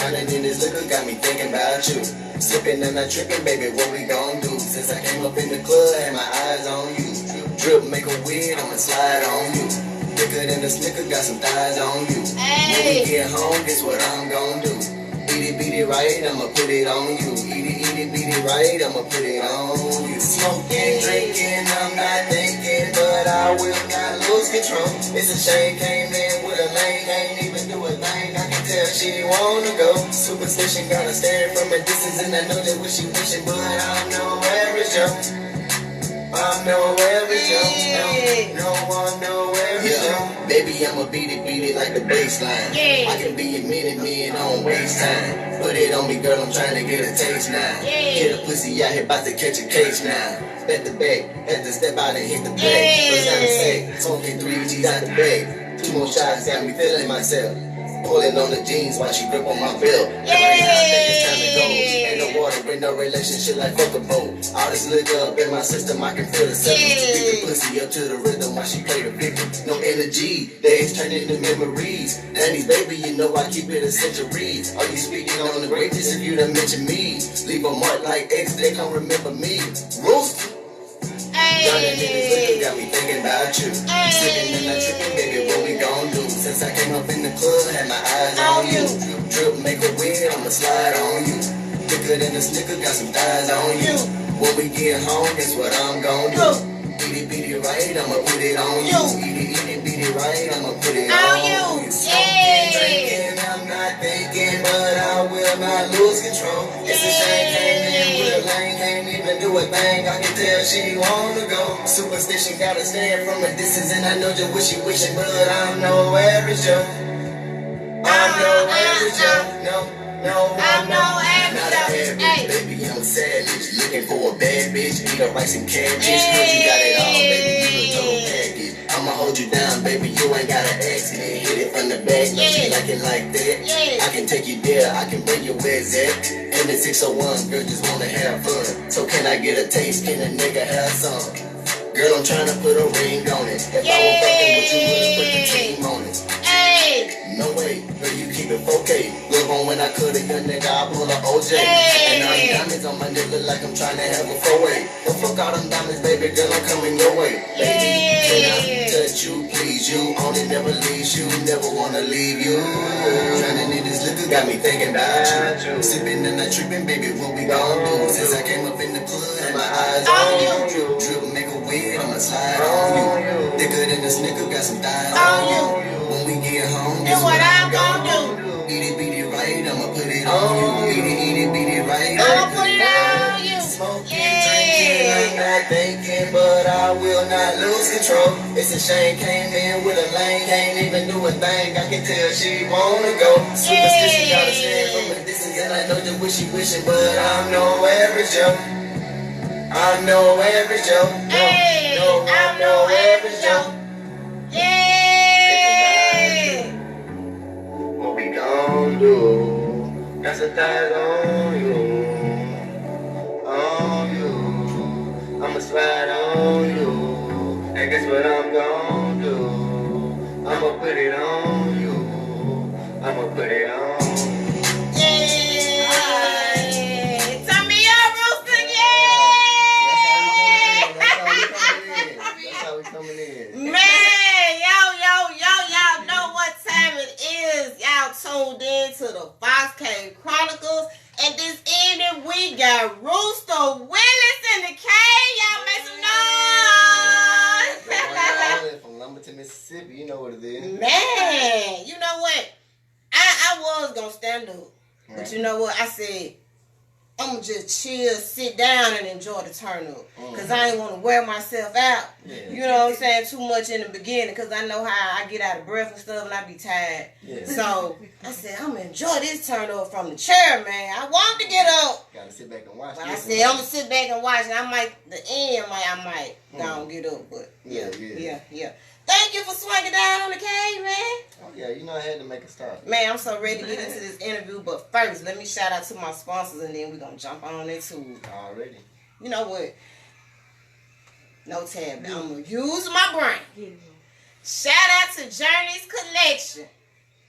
Drowning in this liquor got me thinking about you. Sipping and not tripping, baby, what we gon' do? Since I came up in the club, had my eyes on you. Drip, make a weird, I'ma slide on you. Thicker than the snicker, got some thighs on you. When we get home, guess what I'm gon' do? Eat it, beat it right, I'ma put it on you. Eat it, beat it right, I'ma put it on you. Smoking, drinking, I'm not thinking, but I will not lose control. It's a shame, came in with a lane, can't even do a thing. I can tell she wanna go. Superstition got her staring from a distance, and I know that what she wishing, but I'm no average Joe. I'm no average Joe. No one no average Joe. Baby, I'ma beat it like the baseline. I can be a minute on waste time. Put it on me, girl, I'm trying to get a taste now. Get a pussy out here, about to catch a case now. Bet the back, had to step out and hit the play. What's that to say? Smoking 3 G's out the bag. 2 more shots got me feeling myself. Pulling on the jeans while she grip on my belt. Every time I think it's time to go. Ain't no water with no relationship like fuck a boat. All this liquor up in my system, I can feel the seven. Beat the pussy up to the rhythm while she play the victim. No energy, days turn into memories. Nanny's baby, you know I keep it a century. Are you speaking on the greatest if you done mention me? Leave a mark like X, they can't remember me. Roosta. Drowning in this liquor got me thinking about you. Sipping and not tripping, baby, what we gon' do? Since I came up in the club, had my eyes on you. Drip, make a weird, I'ma slide on you. Thicker than the snicker, got some thighs on you. When we get home, guess what I'm gon' do? Eat it right, I'ma put it on you. Eat it, beat it right, I'ma put it on you. Smoking, drinking, I'm not thinking, but I will not lose control. It's a shame, came in with a lane, can't even do a thing. I can tell she wanna go. Superstition got her staring from a distance, and I know just what she wishing, but I'm no average Joe. I'm no average Joe. No, I'm no average Joe. Baby, I'm a savage, looking for a bad bitch. Eat her rice and cabbage. Cause you got it all, baby, you a total package. I'ma hold you down, baby, you ain't gotta ask me. Hit it from the back, no, she like it like that. I can take you there, I can bring you where it's at. And the 601, girl, just wanna have fun. So can I get a taste, can a nigga have some? Girl, I'm trying to put a ring on it. If I was fucking with you, would've put the team on it. No way, girl, you keep it 4K. Look on when I cut a young nigga, I pull a OJ. And all the diamonds on my neck look like I'm trying to have a 4-way. Don't fuck all them diamonds, baby, girl, I'm coming your way. Baby, can I touch you, please you? Only never leaves you, never wanna leave you. Drowning in this liquor got me thinking about you. Sipping and not tripping, baby, what we gon' do? Since I came up in the club, had my eyes on you. Drip, make a weird, I'ma slide on you. Thicker than the snicker, got some thighs on you. When we get home, guess what I'm gon' do? Eat it, beat it right, I'ma put it on you. Eat it, beat it right, I'ma put it on you. Smoking, drinking, I'm not thinking, but I will not lose control. It's a shame, came in with a lane, can't even do a thing. I can tell she wanna go. Superstition got her staring from a distance, and I know just what she wishing, but I'm no average Joe. I'm no average Joe. No, I'm no average Joe. What we gon' do? Got some thighs on you. On you. I'ma slide on you. And guess what I'm gon' do? I'ma put it on you. I'ma put it on. Turn me up, Roosta, That's how we coming in. Man, y'all know what time it is. Y'all tuned in to the Fox Cave Chronicles. And this evening we got Roosta Willis in the cave. Y'all make some noise. From Lumberton, Mississippi, you know what it is. Man, you know what? I was gonna stand up. But you know what? I said, I'm gonna just chill, sit down, and enjoy the turn up. Because I ain't want to wear myself out. Yeah. You know what I'm saying? Too much in the beginning. Because I know how I get out of breath and stuff and I be tired. Yeah. So I said, I'm gonna enjoy this turn up from the chair, man. I wanted to get up. Gotta sit back and watch. But I said, I'm gonna sit back and watch. And I might, I might go and get up. But yeah. Thank you for swinging down on the cave, man. Oh, yeah, you know I had to make a start. Man, I'm so ready to get into this interview. But first, let me shout out to my sponsors, and then we're going to jump on into it. Already. You know what? No tab. I'm going to use my brain. Shout out to Journey's Collection.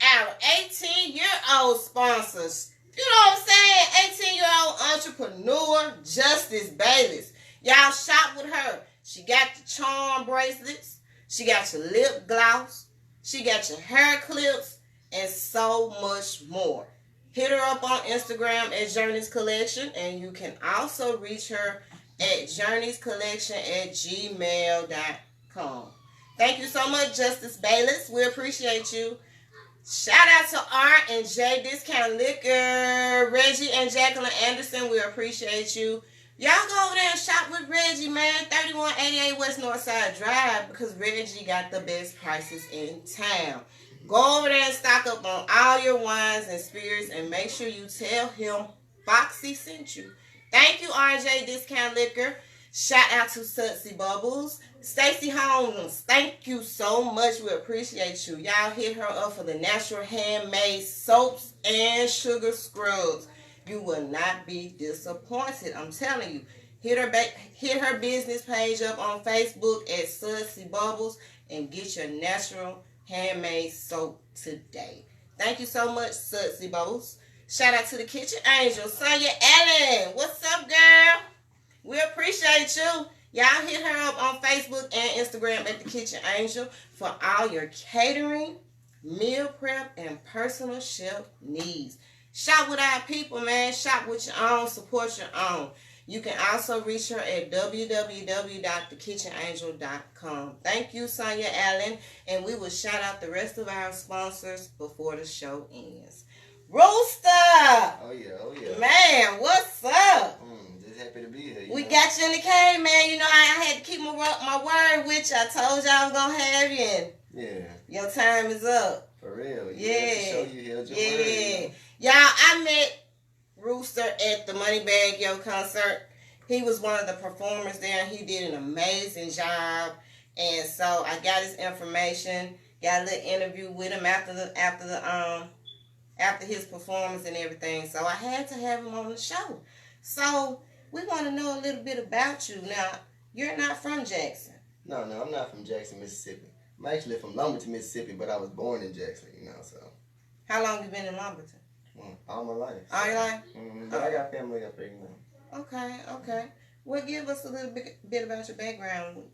our 18-year-old sponsors. You know what I'm saying? 18-year-old entrepreneur, Justice Bayless. Y'all shop with her. She got the charm bracelets. She got your lip gloss. She got your hair clips and so much more. Hit her up on Instagram at Journeys Collection, and you can also reach her at journeyscollection@gmail.com. Thank you so much, Justice Bayless. We appreciate you. Shout out to R&J Discount Liquor, Reggie and Jacqueline Anderson. We appreciate you. Y'all go over there and shop with Reggie, man. 3188 West Northside Drive, because Reggie got the best prices in town. Go over there and stock up on all your wines and spirits, and make sure you tell him Foxy sent you. Thank you, R&J Discount Liquor. Shout out to Sutsy Bubbles. Stacy Holmes, thank you so much. We appreciate you. Y'all hit her up for the natural handmade soaps and sugar scrubs. You will not be disappointed. I'm telling you. Hit her business page up on Facebook at Sutsy Bubbles and get your natural handmade soap today. Thank you so much, Sutsy Bubbles. Shout out to the Kitchen Angel, Sonia Allen. What's up, girl? We appreciate you. Y'all hit her up on Facebook and Instagram at the Kitchen Angel for all your catering, meal prep, and personal chef needs. Shop with our people, man. Shop with your own. Support your own. You can also reach her at www.thekitchenangel.com. Thank you, Sonia Allen. And we will shout out the rest of our sponsors before the show ends. Roosta! Oh, yeah. Man, what's up? Just happy to be here. We got you in the cave, man. You know, I had to keep my word with you. I told you I was going to have you in. Yeah. Your time is up. For real. Yeah. Show you held your Yeah. word. Y'all, I met Rooster at the Moneybag Yo concert. He was one of the performers there, and he did an amazing job. And so I got his information, got a little interview with him after his performance and everything. So I had to have him on the show. So we want to know a little bit about you. Now, you're not from Jackson. No, I'm not from Jackson, Mississippi. I'm actually from Lumberton, Mississippi, but I was born in Jackson, so. How long you been in Lumberton? All my life. All your life? But I got family up here, Okay. Well, give us a little bit about your background.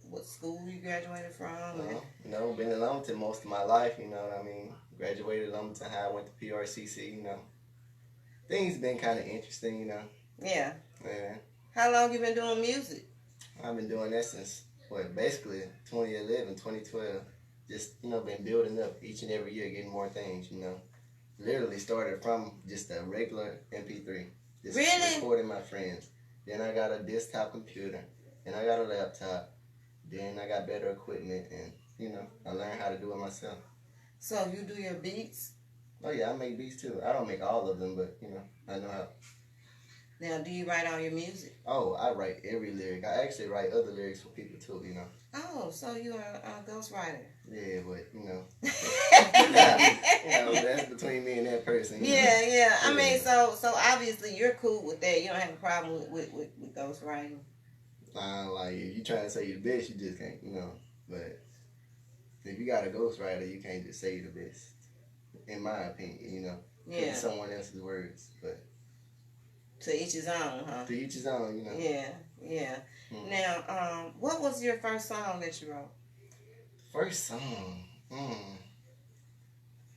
What school you graduated from? Been in Lumberton most of my life, you know what I mean? Graduated Lumberton High, went to PRCC, Things been kind of interesting, Yeah. Yeah. How long you been doing music? I've been doing that since, basically 2011, 2012. Just, been building up each and every year, getting more things, Literally started from just a regular MP3. Just really? Recording my friends. Then I got a desktop computer. Then I got a laptop. Then I got better equipment, and, I learned how to do it myself. So you do your beats? Oh, yeah, I make beats, too. I don't make all of them, but, I know how. Now, do you write all your music? Oh, I write every lyric. I actually write other lyrics for people, too, Oh, so you are a ghostwriter. Yeah, but, that's between me and that person. Yeah. I mean, so obviously you're cool with that. You don't have a problem with ghostwriting. Like, if you trying to say you're the best, you just can't, But if you got a ghostwriter, you can't just say you're the best. In my opinion, Yeah. In someone else's words, but. To each his own, huh? To each his own, Yeah. Mm-hmm. Now, what was your first song that you wrote? First song?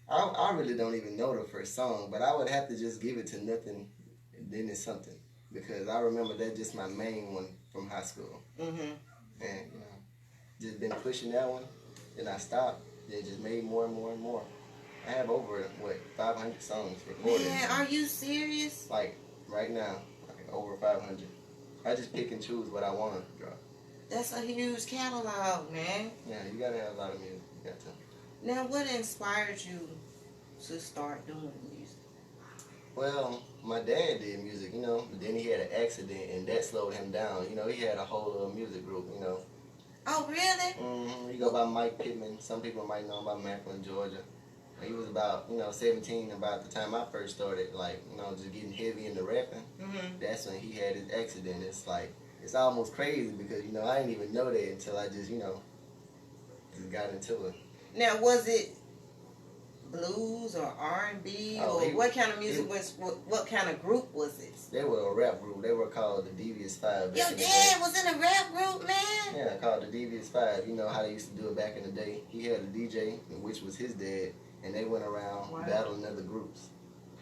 I really don't even know the first song, but I would have to just give it to Nothing, and Then It's Something. Because I remember that's just my main one from high school. Mm-hmm. And, just been pushing that one, then I stopped, then just made more and more and more. I have over, 500 songs recorded. Man, are you serious? Like, right now, over 500. I just pick and choose what I want to drop. That's a huge catalog, man. Yeah, you gotta have a lot of music. You got to. Now, what inspired you to start doing music? Well, my dad did music, but then he had an accident and that slowed him down. He had a whole little music group, Oh, really? Mm-hmm. He go by Mike Pittman. Some people might know him by Macklin, Georgia. He was about, 17 about the time I first started, just getting heavy into rapping. Mm-hmm. That's when he had his accident. It's it's almost crazy because, I didn't even know that until I just, just got into it. Now, was it blues or R&B Oh, or what kind of music what kind of group was it? They were a rap group. They were called the Devious 5. Your dad was in a rap group, man? Yeah, called the Devious 5. You know how they used to do it back in the day. He had a DJ, which was his dad, and they went around battling other groups.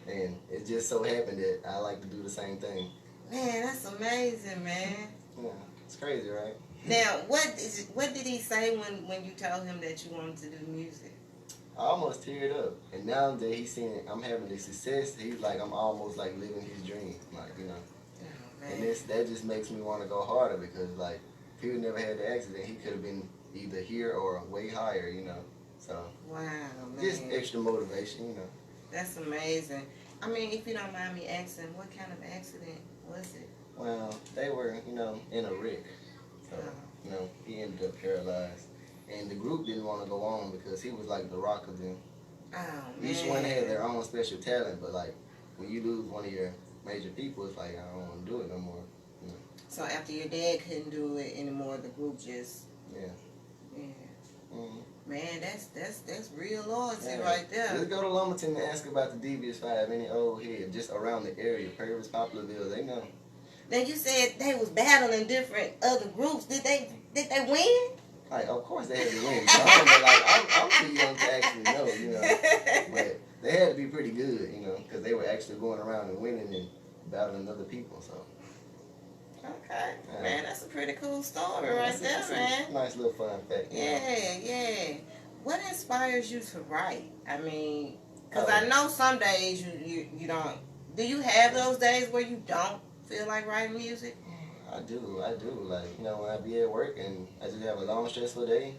And it just so happened that I like to do the same thing. Man, that's amazing, man. Yeah, it's crazy, right? Now, what did he say when you told him that you wanted to do music? I almost teared up. And now that he's seen I'm having the success, he's like, I'm almost like living his dream. Like, you know. Oh, and that just makes me want to go harder because, like, if he would never had the accident, he could have been either here or way higher, you know. So, wow, man. Just extra motivation, you know. That's amazing. I mean, if you don't mind me asking, what kind of accident was it? Well, they were, you know, in a wreck. So, you know, he ended up paralyzed. And the group didn't want to go on because he was like the rock of them. Oh, man. Each one had their own special talent, but like when you lose one of your major people, it's like I don't want to do it no more. You know? So after your dad couldn't do it anymore, the group just yeah. Man, that's real loyalty right there. Just go to Lumberton and ask about the Devious 5, any old head just around the area, Purvis, Poplarville, they know. Now you said they was battling different other groups. Did they win? Like, of course they had to win. I'm too young to actually know, you know. But they had to be pretty good, you know, because they were actually going around and winning and battling other people, so. Okay. Man, that's a pretty cool story right there, man. Nice little fun fact. Yeah. What inspires you to write? I mean, because I know some days you don't. Do you have those days where you don't feel like writing music? I do. Like, you know, when I be at work and I just have a long, stressful day,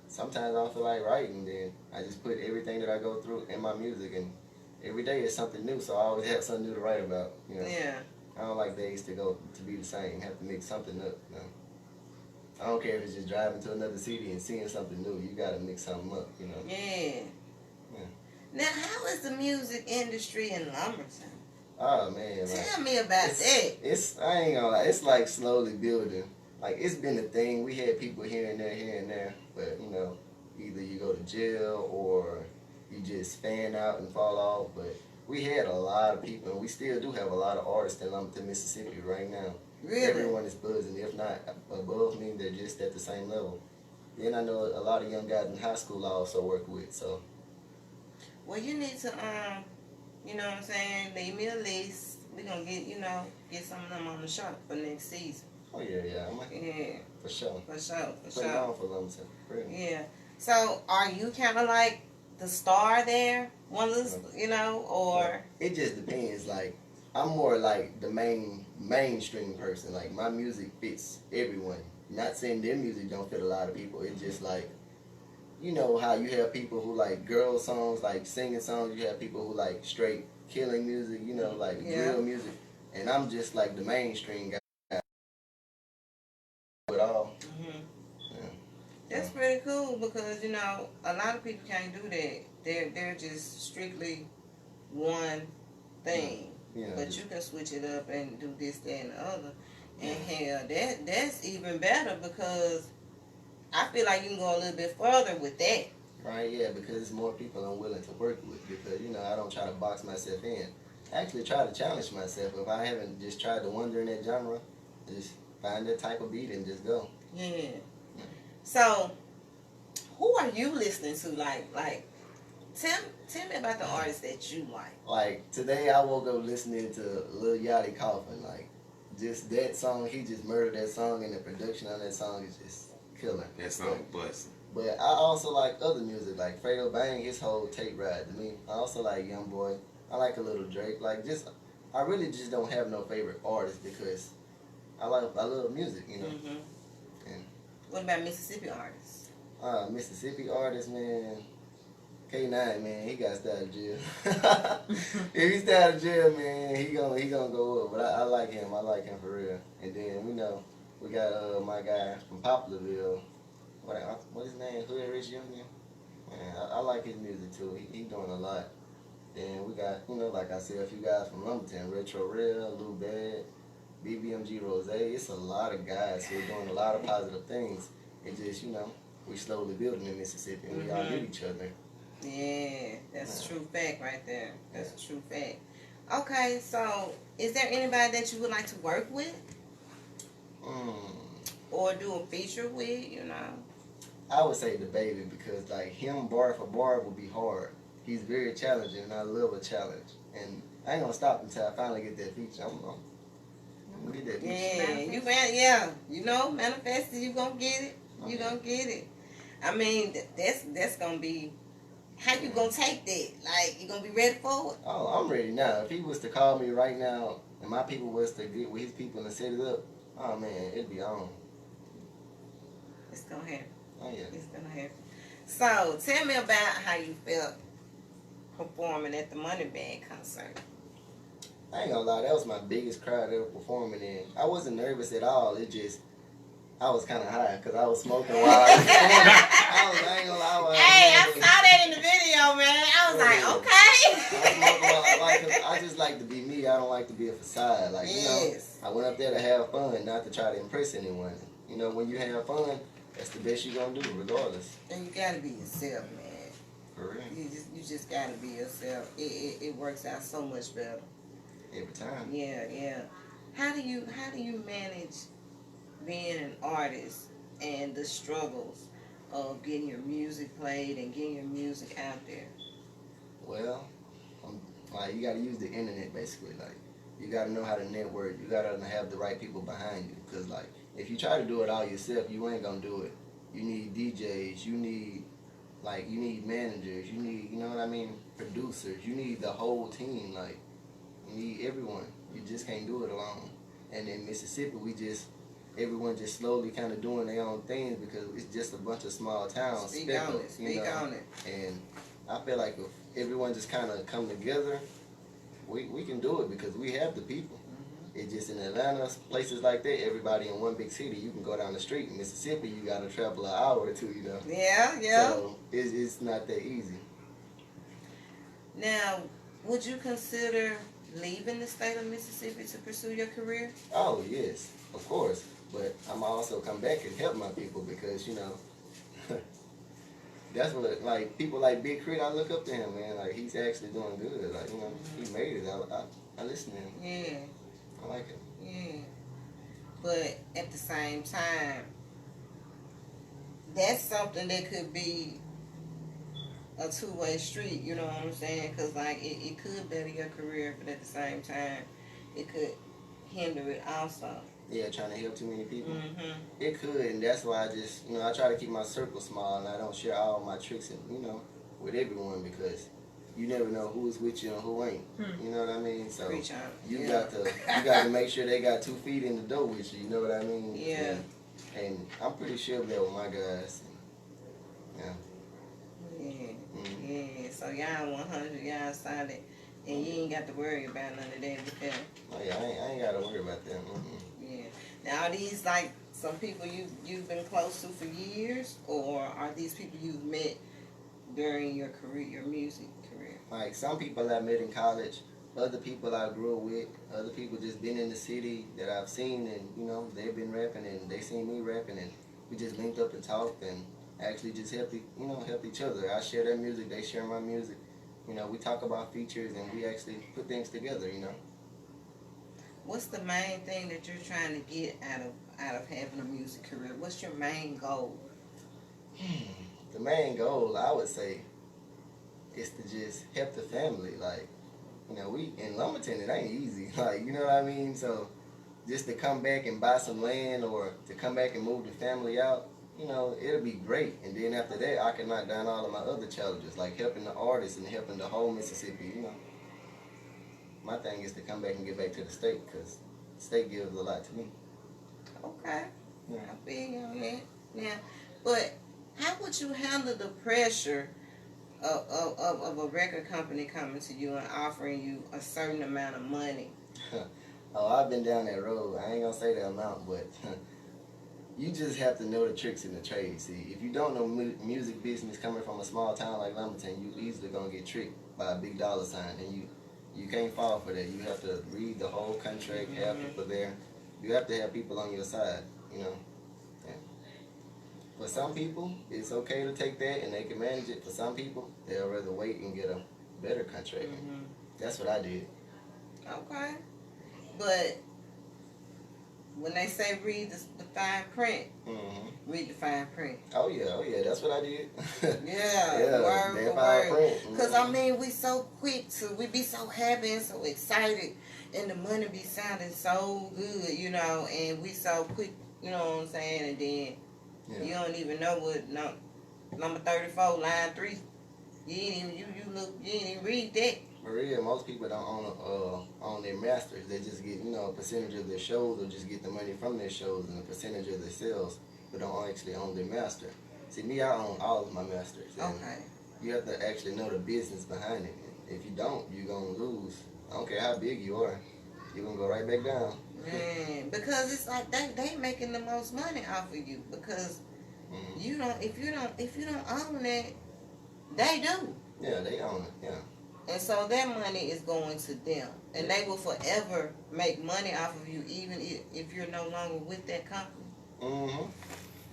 sometimes I don't feel like writing, then I just put everything that I go through in my music, and every day is something new, so I always have something new to write about, you know. Yeah. I don't like days to be the same, have to mix something up, you know. I don't care if it's just driving to another city and seeing something new, you gotta mix something up, you know. Yeah. Now, how is the music industry in Lumberton? Oh, man. Tell me about that. I ain't gonna lie, it's like slowly building. Like, it's been a thing. We had people here and there, but, you know, either you go to jail or you just fan out and fall off. But we had a lot of people, and we still do have a lot of artists in Lumberton, Mississippi right now. Really? Everyone is buzzing. If not above me, they're just at the same level. Then I know a lot of young guys in high school I also work with, so. Well, you need to, you know what I'm saying, leave me a list. We're going to get some of them on the show for next season. Oh, yeah. For sure. Put it on for Lumberton. Yeah. So, are you kind of like the star there? One of the, you know, or? It just depends. Like, I'm more like the mainstream person. Like, my music fits everyone. Not saying their music don't fit a lot of people. It's just like, you know how you have people who like girl songs, like singing songs. You have people who like straight killing music, you know, like real music. And I'm just like the mainstream guy. With all. That's pretty cool because, you know, a lot of people can't do that. They're just strictly one thing. Yeah, but you can switch it up and do this, that, and the other. And hell, that's even better because I feel like you can go a little bit further with that. Right, yeah, because it's more people I'm willing to work with because, you know, I don't try to box myself in. I actually try to challenge myself. If I haven't just tried to wander in that genre, just find that type of beat and just go. Yeah. So, who are you listening to? Like, tell me about the artists that you like. Like, today I woke up listening to Lil Yachty Coffin. Like, just that song, he just murdered that song, and the production on that song is just killer. That song busting. But I also like other music, like Fredo Bang, his whole tape ride to me. I also like Young Boy. I like a little Drake. Like, I really just don't have no favorite artist because I love music, you know. And what about Mississippi artists? Mississippi artists, man. K9, man, he got out of jail. If he's out of jail, man, he gonna go up. But I like him. I like him for real. And then we got my guy from Poplarville. What his name? Hood Rich Jr. Man, I like his music too. He doing a lot. Then we got, you know, like I said, a few guys from Lumberton, Retro Real, Lou Bad, BBMG Rose. It's a lot of guys who are doing a lot of positive things. It just, you know, we slowly building in Mississippi and we all get each other. Yeah, that's a true fact right there. That's a true fact. Okay, so is there anybody that you would like to work with or do a feature with? You know, I would say the baby because like him bar for bar would be hard. He's very challenging, and I love a challenge. And I ain't gonna stop until I finally get that feature. I'm gonna get that feature. Yeah, you know, manifest it. You gonna get it. You gonna get it. I mean, that's gonna be. How you gonna take that? Like, you gonna be ready for it? Oh, I'm ready now. If he was to call me right now, and my people was to get with his people and set it up, oh man, it'd be on. It's gonna happen. Oh yeah. It's gonna happen. So, tell me about how you felt performing at the Money Bag concert. I ain't gonna lie, that was my biggest crowd ever performing in. I wasn't nervous at all. It just, I was kind of high because I was smoking while I was performing. I ain't gonna lie. Hey, I saw that in the video, man. I was like, okay. I was smoking while, cause I just like to be me. I don't like to be a facade. Like, you know, I went up there to have fun, not to try to impress anyone. You know, when you have fun, that's the best you're gonna do, regardless. And you gotta be yourself, man. For real. You just gotta be yourself. It works out so much better. Every time. Yeah. How do you manage being an artist and the struggles of getting your music played and getting your music out there? Well, like, you got to use the internet, basically. Like, you got to know how to network. You got to have the right people behind you. Because, like, if you try to do it all yourself, you ain't going to do it. You need DJs. You need managers. You need, you know what I mean, producers. You need the whole team. Like, you need everyone. You just can't do it alone. And in Mississippi, everyone just slowly kind of doing their own things because it's just a bunch of small towns. Speak on it. And I feel like if everyone just kind of come together, we can do it because we have the people. It's just in Atlanta, places like that, everybody in one big city, you can go down the street. In Mississippi, you got to travel an hour or two, you know. Yeah. So it's not that easy. Now, would you consider leaving the state of Mississippi to pursue your career? Oh, yes, of course. But I'm also come back and help my people because, you know, that's what, like, people like Big Crit, I look up to him, man. Like, he's actually doing good. Like, you know, he made it. I listen to him. Yeah. I like it. Yeah. But at the same time, that's something that could be a two-way street, you know what I'm saying? Because, like, it could better your career, but at the same time, it could hinder it also. Yeah, trying to help too many people. It could, and that's why I just, you know, I try to keep my circle small, and I don't share all my tricks, you know, with everyone because you never know who is with you and who ain't. You know what I mean? So you got to make sure they got 2 feet in the door with you. You know what I mean? Yeah. And I'm pretty sure of that with my guys. Yeah. Yeah. So y'all 100, y'all solid, and you ain't got to worry about none of that with them. Oh yeah, I ain't got to worry about them. Yeah. Now, are these like some people you've been close to for years, or are these people you've met during your career, your music career? Like, some people I met in college, other people I grew up with, other people just been in the city that I've seen, and, you know, they've been rapping and they seen me rapping, and we just linked up and talked and actually just helped each other. I share their music, they share my music. You know, we talk about features and we actually put things together, you know. What's the main thing that you're trying to get out of having a music career? What's your main goal? The main goal, I would say, is to just help the family. Like, you know, we in Lumberton, it ain't easy. Like, you know what I mean? So, just to come back and buy some land or to come back and move the family out, you know, it'll be great. And then after that, I can knock down all of my other challenges, like helping the artists and helping the whole Mississippi, you know. My thing is to come back and get back to the state because the state gives a lot to me. Okay. Yeah. I feel you on that. Yeah. But how would you handle the pressure of a record company coming to you and offering you a certain amount of money? Oh, I've been down that road. I ain't going to say the amount, but you just have to know the tricks in the trade. See, if you don't know music business coming from a small town like Lumberton, you easily going to get tricked by a big dollar sign, and you can't fall for that. You have to read the whole contract, have people there. You have to have people on your side, you know. Yeah. For some people, it's okay to take that and they can manage it. For some people, they'll rather wait and get a better contract. Mm-hmm. That's what I did. Okay. But when they say read the fine print, read the fine print. Oh yeah, that's what I did. Yeah, word for word. Because I mean, we so quick we be so happy and so excited, and the money be sounding so good, you know, and we so quick, you know what I'm saying, and then you don't even know what number 34, line 3. You ain't even read that. For real, most people don't own their masters. They just get, a percentage of their shows, or just get the money from their shows and a percentage of their sales, but don't actually own their master. See, me, I own all of my masters. Okay. You have to actually know the business behind it. If you don't, you're going to lose. I don't care how big you are. You're going to go right back down. Man, because it's like they making the most money off of you, because you don't, if you don't own it, they do. Yeah, they own it, yeah. And so that money is going to them. And they will forever make money off of you, even if you're no longer with that company.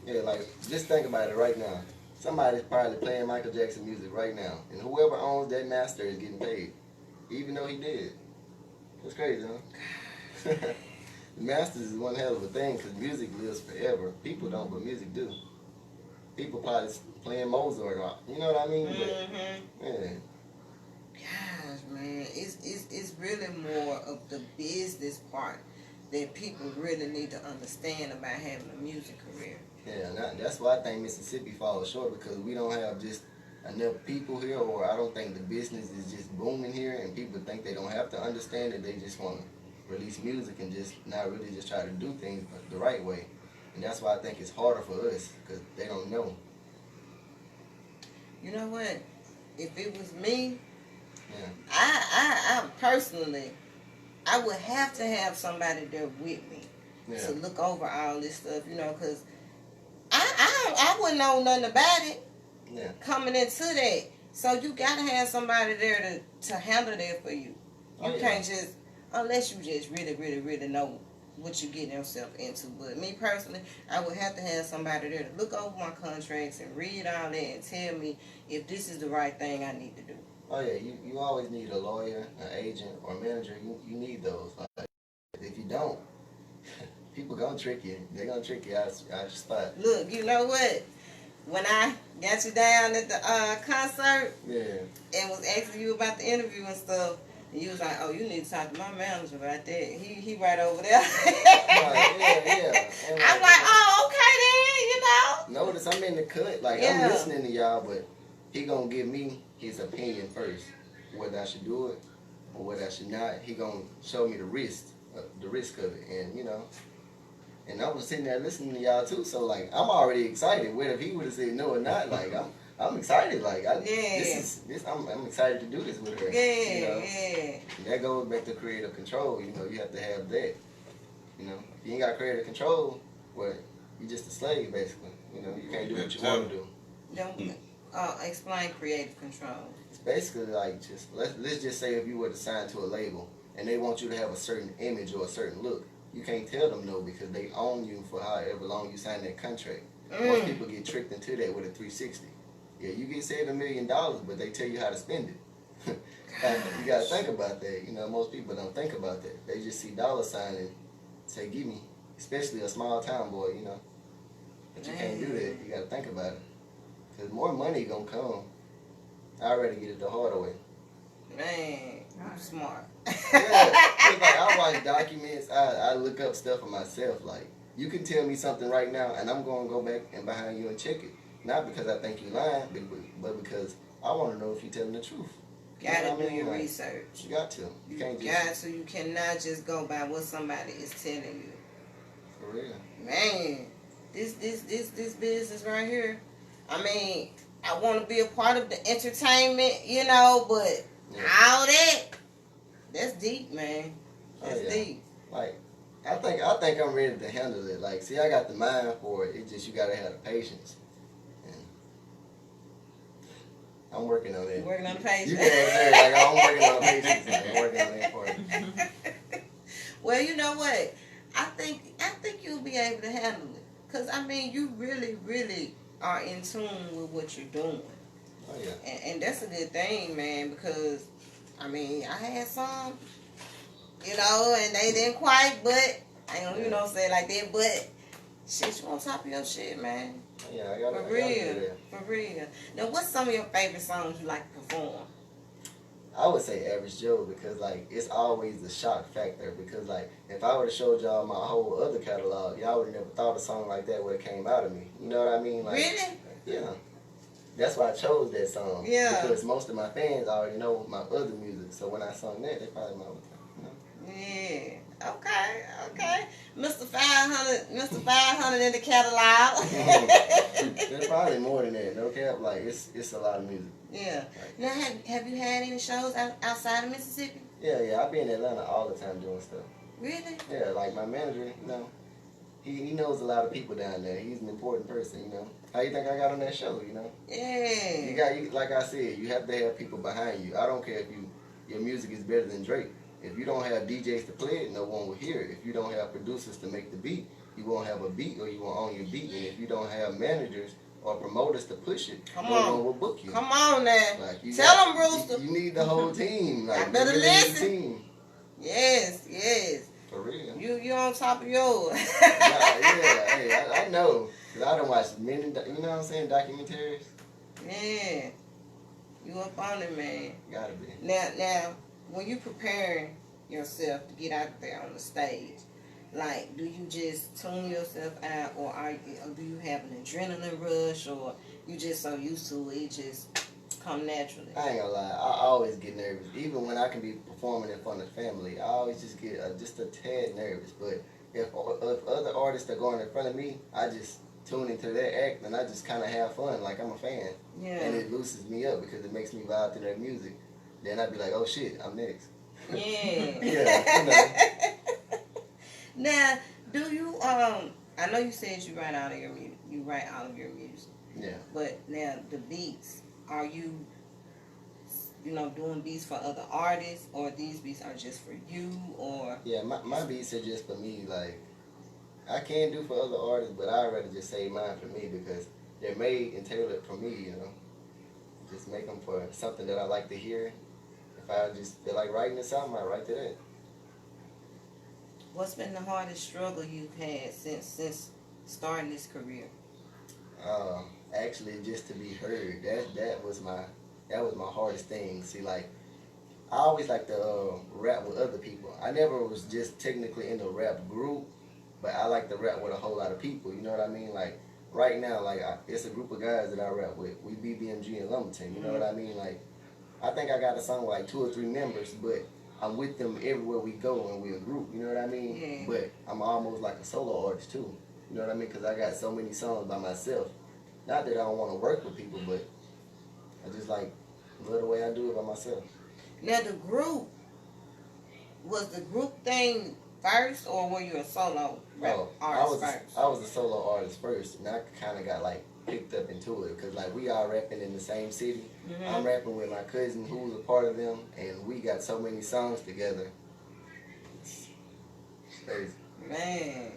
Yeah, like, just think about it right now. Somebody's probably playing Michael Jackson music right now. And whoever owns that master is getting paid. Even though he did. It's crazy, huh? The masters is one hell of a thing, because music lives forever. People don't, but music do. People probably playing Mozart, you know what I mean? But, yeah. Gosh, man, it's really more of the business part that people really need to understand about having a music career. Yeah, that's why I think Mississippi falls short, because we don't have just enough people here, or I don't think the business is just booming here, and people think they don't have to understand it. They just want to release music and just not really just try to do things the right way. And that's why I think it's harder for us, because they don't know. You know what? If it was me, yeah. I personally, I would have to have somebody there with me to look over all this stuff, you know, because I wouldn't know nothing about it coming into that. So you got to have somebody there to handle that for you. You can't just, unless you just really, really, really know what you're getting yourself into. But me personally, I would have to have somebody there to look over my contracts and read all that and tell me if this is the right thing I need to do. Oh yeah, you always need a lawyer, an agent, or a manager. You need those. Like, if you don't, people gonna trick you. They're gonna trick you out your spot. Look, you know what? When I got you down at the concert and was asking you about the interview and stuff, and you was like, "Oh, you need to talk to my manager about that. He right over there." And I'm like, "Oh, okay then," you know. Notice I'm in the cut. Like I'm listening to y'all, but he gonna give me his opinion first, whether I should do it or whether I should not. He gonna show me the risk of it, and and I was sitting there listening to y'all too. So like I'm already excited. Whether if he would have said no or not, like I'm excited. Like I'm excited to do this with her. And that goes back to creative control. You have to have that. If you ain't got creative control, well, you just a slave basically. You can't do what you want to do. Don't explain creative control. It's basically like let's just say if you were to sign to a label and they want you to have a certain image or a certain look, you can't tell them no because they own you for however long you sign that contract. Most people get tricked into that with a 360. Yeah, you get saved $1 million, but they tell you how to spend it. You gotta think about that. Most people don't think about that. They just see dollar sign and say, "Give me," especially a small town boy. But you can't do that. You gotta think about it. Cause more money gonna come. I'd rather get it the harder way. Man, I'm smart. Like I watch documents. I look up stuff for myself. Like you can tell me something right now, and I'm gonna go back and behind you and check it. Not because I think you're lying, but because I want to know if you're telling the truth. Gotta do your research. You got to. You can't just. You cannot just go by what somebody is telling you. For real. Man, this business right here. I mean, I want to be a part of the entertainment, but all that's deep, man. That's deep. Like, I think I'm ready to handle it. Like, see, I got the mind for it. It's just you gotta have the patience. And I'm working on it. Working on the patience. You can like I'm working on the patience. I'm working on that part. Well, you know what? I think you'll be able to handle it. Because, I mean, you really, really are in tune with what you're doing. Oh, yeah. And that's a good thing, man, because, I mean, I had some, you know, and they didn't quite, but, I don't, you know, say it like that, but, shit, you on top of your shit, man. Yeah, I gotta, For real. For real. Now, what's some of your favorite songs you like to perform? I would say Average Joe because, like, it's always the shock factor. Because, like, if I would have showed y'all my whole other catalog, y'all would have never thought a song like that would have came out of me. You know what I mean? Like, Really? Yeah. That's why I chose that song. Yeah. Because most of my fans already know my other music. So when I sung that, they probably know what you know. Yeah. Okay. Mr. 500 in the catalog. There's probably more than that. No cap. Like, it's a lot of music. Yeah. Now, have you had any shows outside of Mississippi? Yeah. I be in Atlanta all the time doing stuff. Really? Yeah, like my manager, you know, he knows a lot of people down there. He's an important person, you know. How you think I got on that show, you know? Yeah. You like I said, you have to have people behind you. I don't care if your music is better than Drake. If you don't have DJs to play it, no one will hear it. If you don't have producers to make the beat, you won't have a beat or you won't own your beat. And if you don't have managers or promoters to push it, no one will book you. Come on now. Like, Tell them, Roosta. You need the whole team. Like, I better listen. Team. Yes. For real. You on top of yours. Hey, I know. Because I don't watch many, you know what I'm saying, documentaries. Yeah. You up on it, man. Gotta be. Now, when you preparing yourself to get out there on the stage, like, do you just tune yourself out, or do you have an adrenaline rush, or you just so used to it, it just come naturally? I ain't gonna lie, I always get nervous. Even when I can be performing in front of family, I always just get just a tad nervous. But if other artists are going in front of me, I just tune into their act and I just kind of have fun, like I'm a fan. Yeah. And it loosens me up because it makes me vibe to their music. Then I'd be like, oh shit, I'm next. Yeah. Yeah, you know. Now, do you I know you said you write all of your music. You write all of your music. Yeah. But now the beats, are you doing beats for other artists, or these beats are just for you, or? Yeah, my beats are just for me. Like, I can do for other artists, but I'd rather just save mine for me because they're made and tailored for me, you know. Just make them for something that I like to hear. If I just feel like writing a song, I write to that. What's been the hardest struggle you've had since starting this career? Actually, just to be heard. That was my hardest thing. See, like, I always like to rap with other people. I never was just technically in a rap group, but I like to rap with a whole lot of people. You know what I mean? Like, right now, like, it's a group of guys that I rap with. We BBMG in Lumberton. You know what I mean? Like, I think I got a song with like 2 or 3 members, but I'm with them everywhere we go and we're a group. You know what I mean? Yeah. But I'm almost like a solo artist too. You know what I mean? Because I got so many songs by myself. Not that I don't want to work with people, but I just like love the way I do it by myself. Now, was the group thing first, or were you a solo rap artist first? I was a solo artist first, and I kind of got like picked up into it because like we all rapping in the same city. Mm-hmm. I'm rapping with my cousin who was a part of them, and we got so many songs together. It's crazy. Man.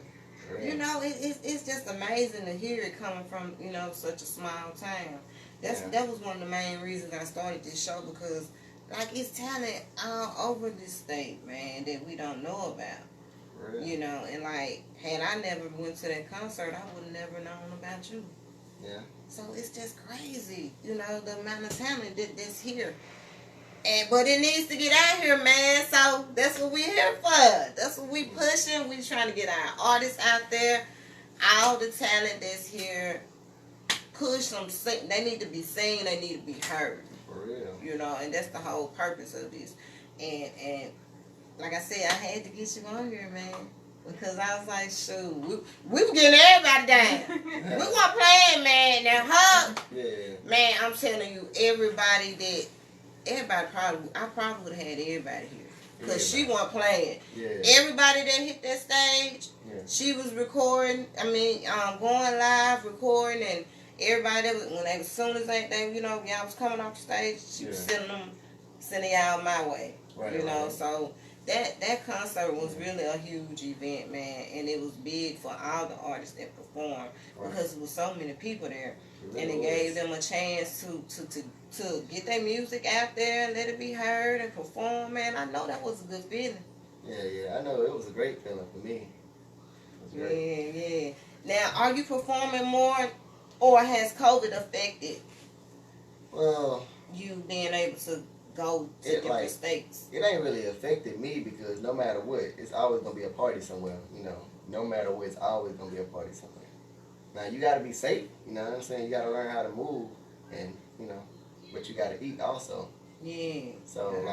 You know, it's just amazing to hear it coming from, such a small town. That was one of the main reasons I started this show, because like it's talent all over this state, man, that we don't know about. Really? And like, had I never went to that concert, I would have never known about you. Yeah. So it's just crazy, the amount of talent that's here. But it needs to get out here, man. So that's what we're here for. That's what we pushing. We trying to get our artists out there. All the talent that's here, push them. They need to be seen. They need to be heard. For real. And that's the whole purpose of this. And like I said, I had to get you on here, man. Because I was like, shoot, we were getting everybody down. We weren't playing, man. Now, Yeah. Man, I'm telling you, I probably would have had everybody here. Because she wasn't playing. Yeah. Everybody that hit that stage, she was recording, going live, recording, and everybody that was, as soon as y'all was coming off the stage, she was sending y'all my way. Right, So That concert was really a huge event, man, and it was big for all the artists that performed because there was so many people there, and it gave them a chance to get their music out there and let it be heard and perform. Man, I know that was a good feeling. Yeah, I know it was a great feeling for me. Yeah. Now, are you performing more, or has COVID affected? Well, you being able to go to different states? It ain't really affected me because no matter what, it's always gonna be a party somewhere. No matter what, it's always gonna be a party somewhere. Now you gotta be safe. You know what I'm saying? You gotta learn how to move, and but you gotta eat also. Yeah. So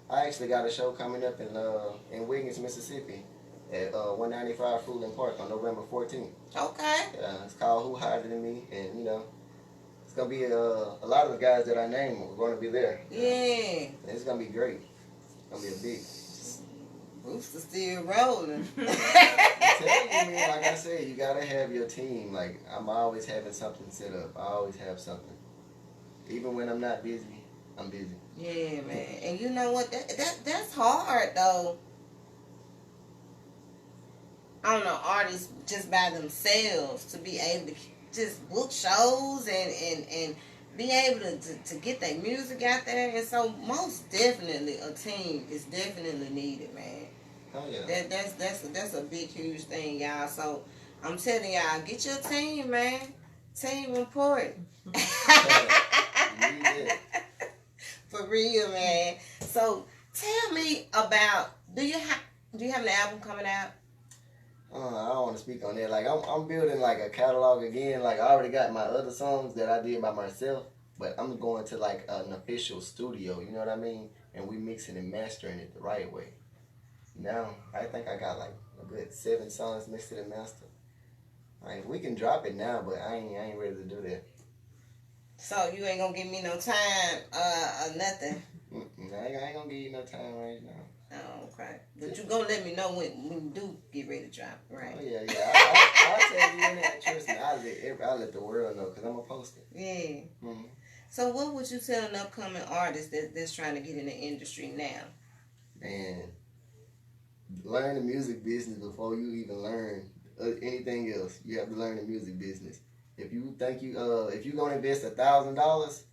I actually got a show coming up in Wiggins, Mississippi, at 195 Fruitland Park on November 14th. Okay. It's called Who Harder Than Me, and it's gonna be a lot of the guys that I named are gonna be there. Yeah. And it's gonna be great. It's gonna be a big. Roosta still rolling. I'm telling you, man, like I said, you gotta have your team. Like I'm always having something set up. I always have something. Even when I'm not busy, I'm busy. Yeah, man. And you know what? That's hard though. I don't know, artists just by themselves to be able to just book shows and be able to get their music out there. And so most definitely a team is definitely needed, man. Oh yeah. That's a big huge thing, y'all. So I'm telling y'all, get your team, man. Team important. For real, man. So tell me about, do you have an album coming out? I don't want to speak on that. Like I'm building like a catalog again. Like I already got my other songs that I did by myself, but I'm going to like an official studio. You know what I mean? And we mixing and mastering it the right way. Now I think I got like a good 7 songs mixed and mastered. Like we can drop it now, but I ain't ready to do that. So you ain't gonna give me no time or nothing? I ain't gonna give you no time right now. Oh, okay. But you gonna let me know when you do get ready to drop, right? Oh, yeah. I'll tell you in that. Trust me, I'll let the world know because I'm going to post it. Yeah. Mm-hmm. So what would you tell an upcoming artist that's trying to get in the industry now? Man, learn the music business before you even learn anything else. You have to learn the music business. If you think if you're going to invest $1,000,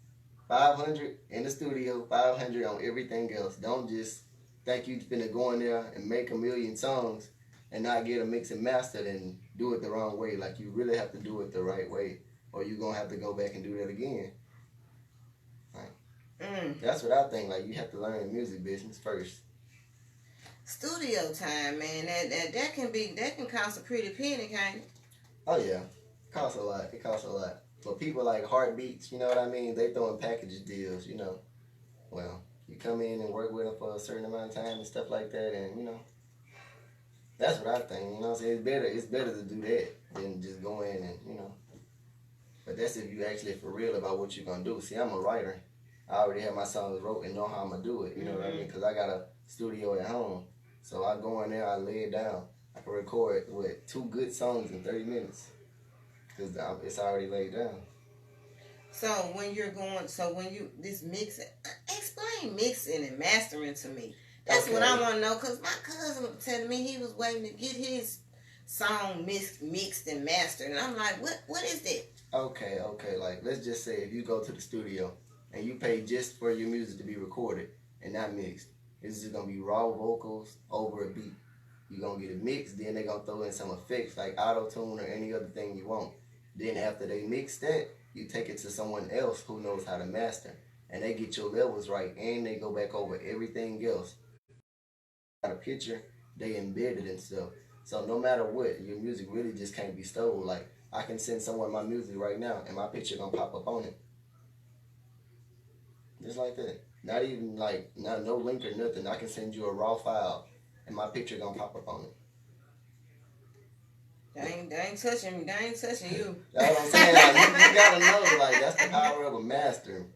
$500 in the studio, $500 on everything else. Don't just think you finna go in there and make 1 million songs and not get a mix and mastered and do it the wrong way. Like you really have to do it the right way, or you're gonna have to go back and do that again. Like, that's what I think. Like you have to learn the music business first. Studio time, man. That can cost a pretty penny, can't it? Oh yeah, it costs a lot. It costs a lot. For people like Heartbeats, you know what I mean? They throwing package deals, Well, you come in and work with them for a certain amount of time and stuff like that, and that's what I think. You know what I'm saying? It's better to do that than just go in and But that's if you actually for real about what you're gonna do. See, I'm a writer. I already have my songs wrote and know how I'm gonna do it. You know what I mean? Because I got a studio at home, so I go in there, I lay it down. I can record with 2 good songs in 30 minutes because it's already laid down. So when this mixing, explain mixing and mastering to me. That's what I want to know, because my cousin was telling me he was waiting to get his song mixed and mastered, and I'm like, what is that? Okay. Like let's just say if you go to the studio and you pay just for your music to be recorded and not mixed, it's just gonna be raw vocals over a beat. You're gonna get it mixed, then they're gonna throw in some effects like auto-tune or any other thing you want. Then after they mix that, you take it to someone else who knows how to master, and they get your levels right, and they go back over everything else. Got a picture, they embed it and stuff. So no matter what, your music really just can't be stolen. Like I can send someone my music right now, and my picture gonna pop up on it, just like that. Not even like no link or nothing. I can send you a raw file, and my picture gonna pop up on it. They ain't touching me. They ain't touching you. That's what I'm saying. Like, you gotta know, like, that's the power of a master.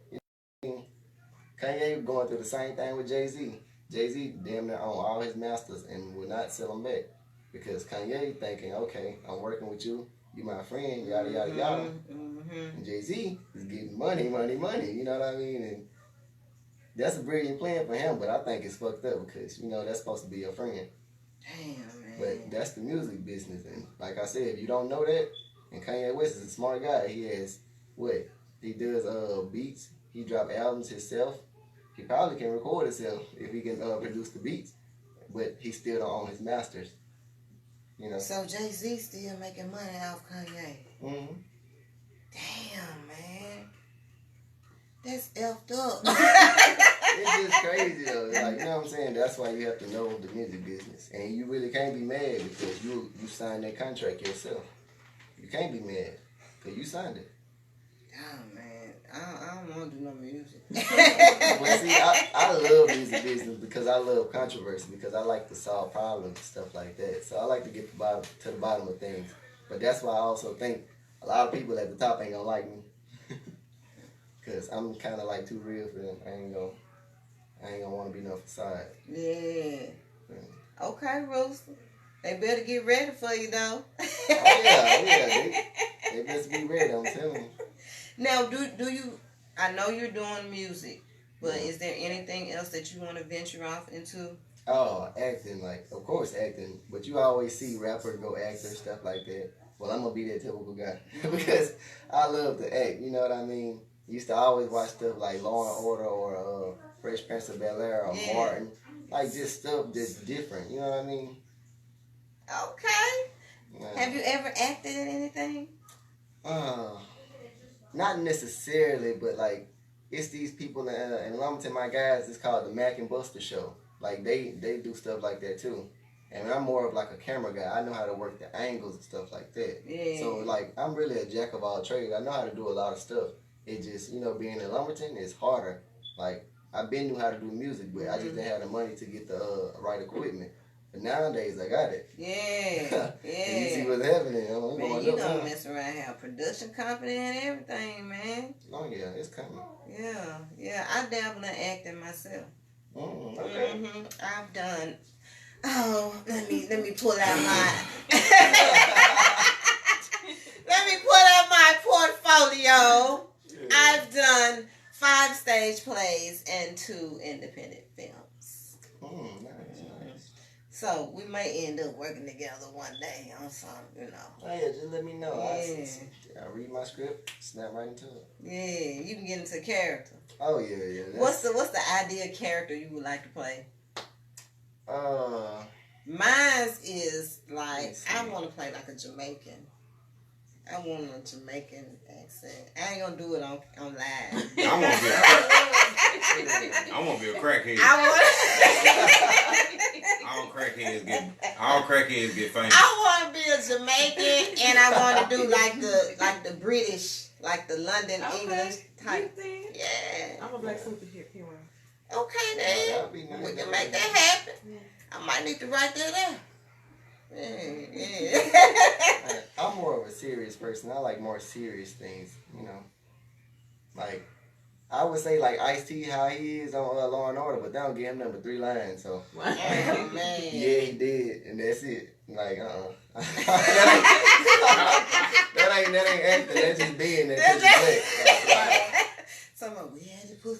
Kanye going through the same thing with Jay-Z. Jay-Z damn near own all his masters and will not sell them back. Because Kanye thinking, okay, I'm working with you. You my friend, yada, yada, yada. And Jay-Z is getting money. You know what I mean? And that's a brilliant plan for him, but I think it's fucked up because, you know, that's supposed to be your friend. Damn, man. But that's the music business. And like I said, if you don't know that, and Kanye West is a smart guy, he has, what? He does beats. He drop albums himself. He probably can record himself if he can produce the beats. But he still don't own his masters. You know? So Jay-Z still making money off Kanye. Mm-hmm. Damn, man. That's effed up. It's just crazy though. Like, you know what I'm saying? That's why you have to know the music business. And you really can't be mad because you signed that contract yourself. You can't be mad because you signed it. Oh, man. I don't want to do no music. But see, I love music business because I love controversy, because I like to solve problems and stuff like that. So I like to get to the bottom of things. But that's why I also think a lot of people at the top ain't gonna like me. Because I'm kind of like too real for them. I ain't gonna want to be no facade. Yeah. Okay, Roosta. They better get ready for you, though. Oh, yeah. They best be ready, I'm telling you. Now, do you, I know you're doing music, but is there anything else that you want to venture off into? Oh, acting, like, of course acting. But you always see rappers go actor, stuff like that. Well, I'm going to be that typical guy. Because I love to act, you know what I mean? Used to always watch stuff like Law and Order or Fresh Prince of Bel-Air or Martin. Like, just stuff that's different, you know what I mean? Okay. Yeah. Have you ever acted in anything? Not necessarily, but like, it's these people in Lumberton, my guys, it's called the Mac and Buster Show. Like, they do stuff like that too. And I'm more of like a camera guy. I know how to work the angles and stuff like that. Yeah. So like, I'm really a jack of all trades. I know how to do a lot of stuff. It just, you know, being in Lumberton is harder. Like, I been knew how to do music, but I just didn't have the money to get the right equipment. But nowadays, I got it. Yeah. And you see what's happening. Man, you don't mess around, have a production company and everything, man. Oh, yeah, it's coming. Yeah. I dabble in acting myself. Okay. I've done. Oh, let me pull out my. Let me pull out my portfolio. Yeah. I've done 5 stage plays and 2 independent films. Nice. So we may end up working together one day on something, you know. Oh yeah, just let me know. Yeah. I read my script, snap right into it. Yeah, you can get into character. Oh yeah. What's the ideal character you would like to play? Mine's is like, I want to play like a Jamaican. I want a Jamaican accent. I ain't gonna do it on live. I want to be a crackhead. All crackheads get famous. I want to be a Jamaican, and I want to do like the British, like the London English type. Yeah. I'm a black superhero. Okay then, we can make that happen. Yeah. I might need to write that out. Yeah. I'm more of a serious person. I like more serious things, you know. Like, I would say like Ice-T, how he is on Law and Order, but they don't give him number 3 lines. So, oh, man. Yeah, he did, and that's it. Like, that ain't acting. That's just being there. Someone, we had to put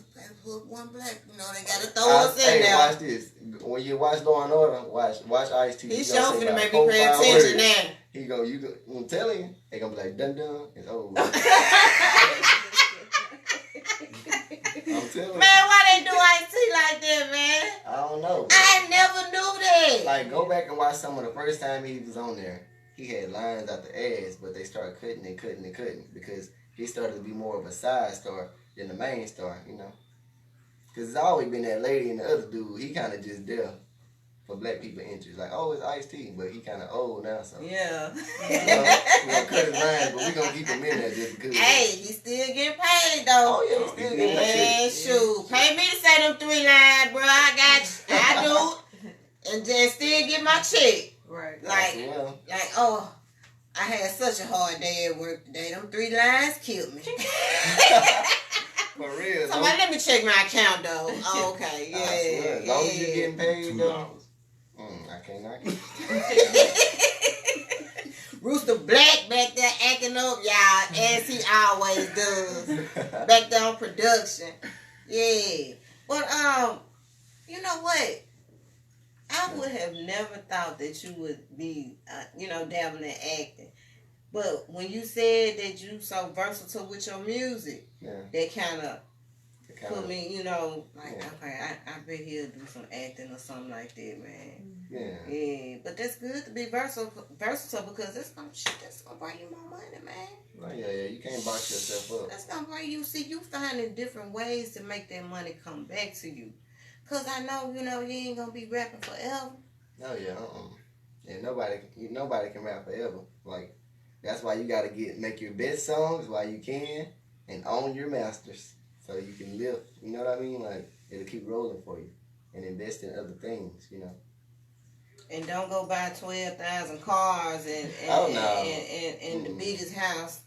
one black. You know, they gotta throw us in there. Watch this. When you watch Law and Order, watch Ice-T. He's showing to make me pay attention now. He go, I'm telling you, they gonna be like, dun dun, it's over. I'm telling you. Man, why they do Ice-T like that, man? I don't know. I never knew that. Like, go back and watch some of the first time he was on there. He had lines out the ass, but they started cutting because he started to be more of a side star than the main star, you know. Because it's always been that lady and the other dude. He kind of just there for black people interest. Like, oh, it's Ice-T, but he kind of old now, so. Yeah. We're going to cut his lines, but we're going to keep him in there just because. Hey, he's still getting paid, though. Oh, yeah, he's still getting paid. Man, shoot. Pay me to say them 3 lines, bro. I do. And then still get my check. Right. Like, oh, I had such a hard day at work today. Them 3 lines killed me. For real. Somebody let me check my account, though. Oh, okay, yeah. As long as you're getting paid, though. I can't knock it. Roosta Black back there acting up, y'all, as he always does. Back there on production. Yeah. But you know what? I would have never thought that you would be, dabbling in acting. But when you said that you so versatile with your music, that kind of put me, okay, I bet he'll do some acting or something like that, man. Yeah. But that's good to be versatile because that's gonna bring you more money, man. Oh, yeah, you can't box yourself up. That's gonna bring you. See, you finding different ways to make that money come back to you. Cause I know, you ain't gonna be rapping forever. Oh yeah, And nobody can rap forever. Like, that's why you gotta make your best songs while you can, and own your masters so you can live. You know what I mean? Like, it'll keep rolling for you, and invest in other things. And don't go buy 12,000 cars and the biggest house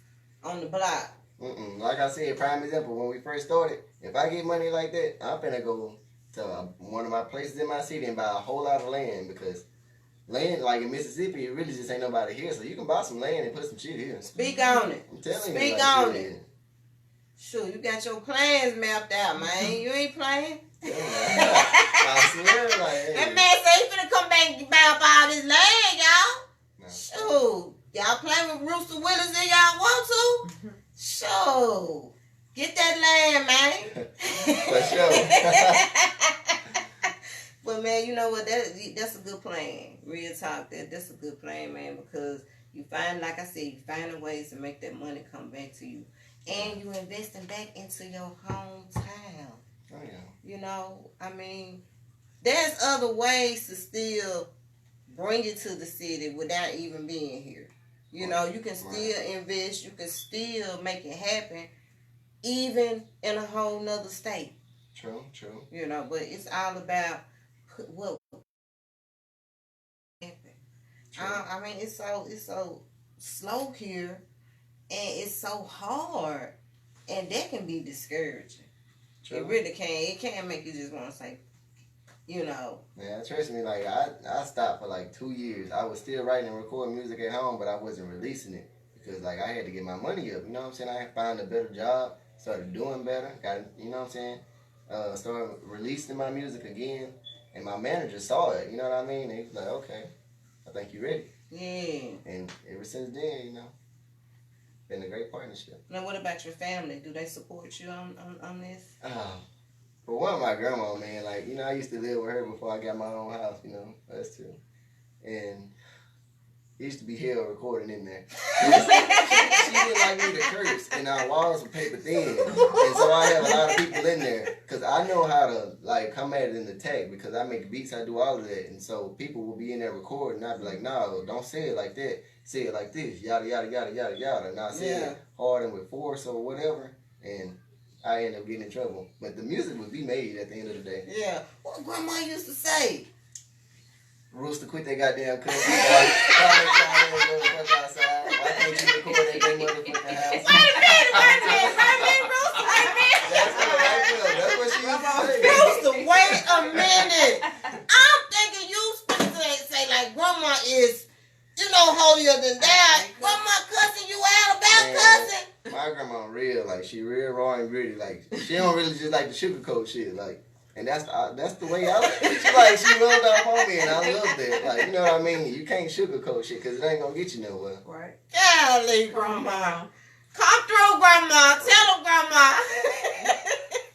on the block. Like I said, prime example, when we first started, if I get money like that, I'm finna go to one of my places in my city and buy a whole lot of land, because land, like in Mississippi, it really just ain't nobody here. So you can buy some land and put some shit here. Speak on it. I'm telling you. Speak on it. Sure, you got your plans mapped out, man. You ain't playing. I swear, that man say he finna come back and buy up all this land, y'all. No. Sure. Y'all play with Roosta Willis if y'all want to. Sure. Get that land, man. For sure. But man, you know what? That's a good plan. Real talk. That's a good plan, man, because you find, like I said, you finding ways to make that money come back to you. And you investing back into your hometown. Oh, yeah. There's other ways to still bring it to the city without even being here. You can still invest. You can still make it happen, even in a whole nother state. True. But it's all about what happened. It's so slow here, and it's so hard, and that can be discouraging. True. It really can. It can make you just want to say, Man, trust me, like, I stopped for like 2 years. I was still writing and recording music at home, but I wasn't releasing it because, like, I had to get my money up. You know what I'm saying? I had to find a better job, started doing better, started releasing my music again, and my manager saw it, you know what I mean? And he was like, okay, I think you're ready. Yeah. And ever since then, been a great partnership. Now, what about your family? Do they support you on this? For one, my grandma, man, like, I used to live with her before I got my own house, us two. And it used to be hell recording in there. She didn't like me to curse, and our walls were paper thin. And so I have a lot of people in there, because I know how to, like, come at it in the tech, because I make beats, I do all of that. And so people will be in there recording, and I'd be like, no, don't say it like that. Say it like this, yada, yada, yada, yada, yada. And I say it hard and with force or whatever, and I end up getting in trouble. But the music would be made at the end of the day. Yeah. What Grandma used to say? Roosta, quit that goddamn cuss. Why can't you record that big motherfucking house? Wait a minute, Roosta, That's what she used to say. Roosta, wait a minute. I'm thinking you supposed to say like Grandma is, holier than thou. Grandma cussing you out about cussing. My grandma real, like, she real raw and gritty. Like, she don't really just like the sugarcoat shit. Like, and that's the way I like. She rolled off on me, and I love that. Like, you know what I mean? You can't sugarcoat shit because it ain't gonna get you nowhere. Right. Golly, Grandma. Come through, Grandma. Tell her, Grandma.